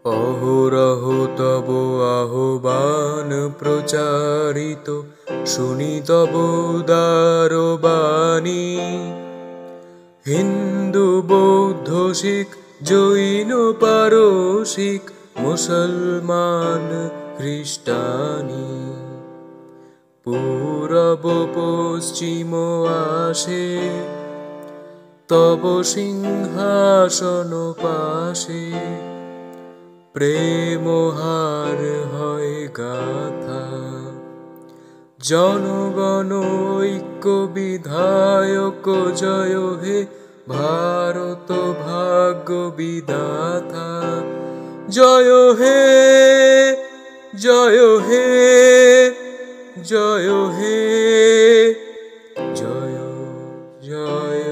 অহরহ তব আহ্বান প্রচারিত, শুনি তব উদারবাণী। হিন্দু বৌদ্ধ শিখ জৈন পারসিক, মুসলমান খ্রিস্টানি, পূরব পশ্চিম আসে তব সিংহাসন পাশে। প্রেমহার হয় গাথা, জনগণ ঐক্য বিধায়ক জয় হে ভারত ভাগ্য বিধাতা। জয় হে জয় হে জয় হে জয় জয়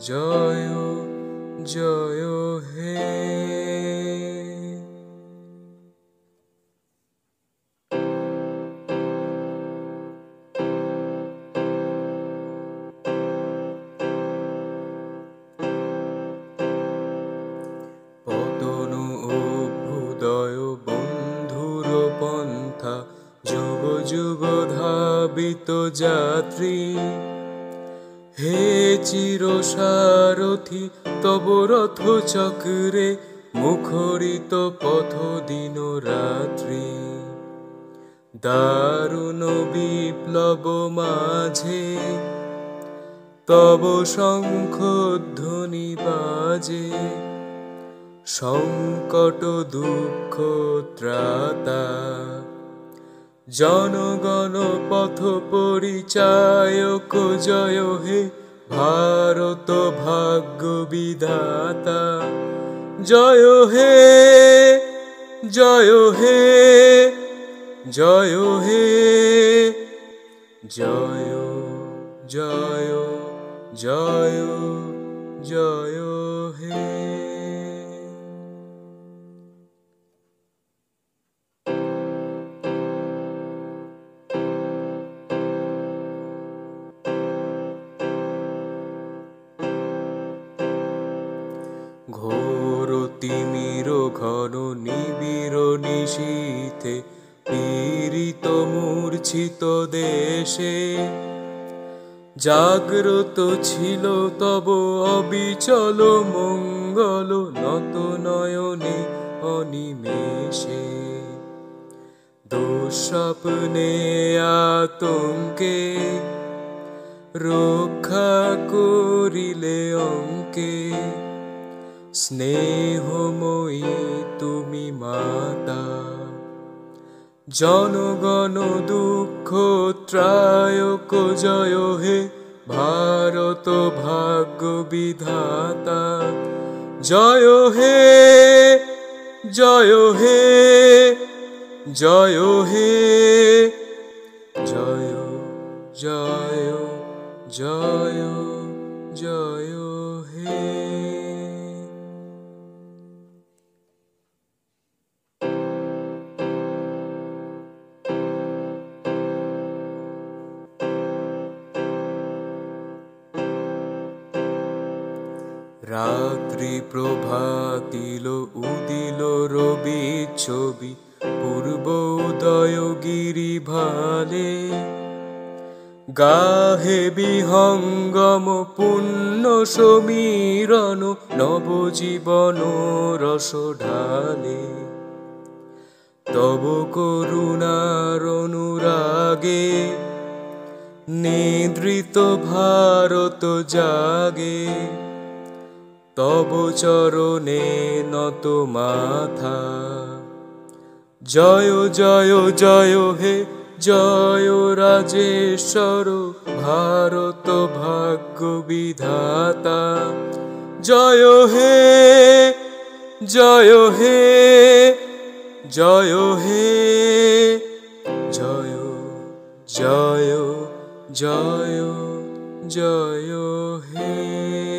জয় জয় হে। পতন অভ্যুদয় বন্ধুর পন্থা, যুগ যুগ ধাবিত যাত্রী। হে চির সারথি তব রথ চক্রে, মুখরিত পথ দিন রাত্রি। দারুণ বিপ্লব মাঝে তব শঙ্খ ধ্বনি বাজে, সংকট দুঃখ ত্রাতা। জনগণ পথ পরিচায়ক জয় হে ভারত ভাগ্য বিধাতা। জয় হে জয় হে জয় হে জয় জয় জয় জয় হে। ঘোর তিমির ঘন নিবিড় নিশীথে, পীড়িত মূর্ছিত দেশে। জাগ্রত ছিল তব অবিচল মঙ্গল, নত নয়নে অনিমেষে। দুঃস্বপ্নে আতঙ্কে রক্ষা করিলে অঙ্কে। স্নেহময়ী তুমি মাতা, জনগণ দুঃখ ত্রায়ক জয় হে ভারত ভাগ্য বিধাতা। জয় হে জয় হে জয় হে জয় জয় জয় জয় হে। রাত্রি প্রভাতিল উদিল রবি ছবি, পূর্ব উদয় গিরি ভালে। গাহে বিহঙ্গম পুণ্য সমীরণ, নবজীবন রস ঢালে। তব করুণার অনুরাগে নিদ্রিত ভারত জাগে। তব চরণে নত মাথা। জয় জয় জয় হে জয় রাজেশ্বর ভারত ভাগ্য বিধাতা। জয় হে জয় হে জয় হে জয় জয় জয় জয় হে।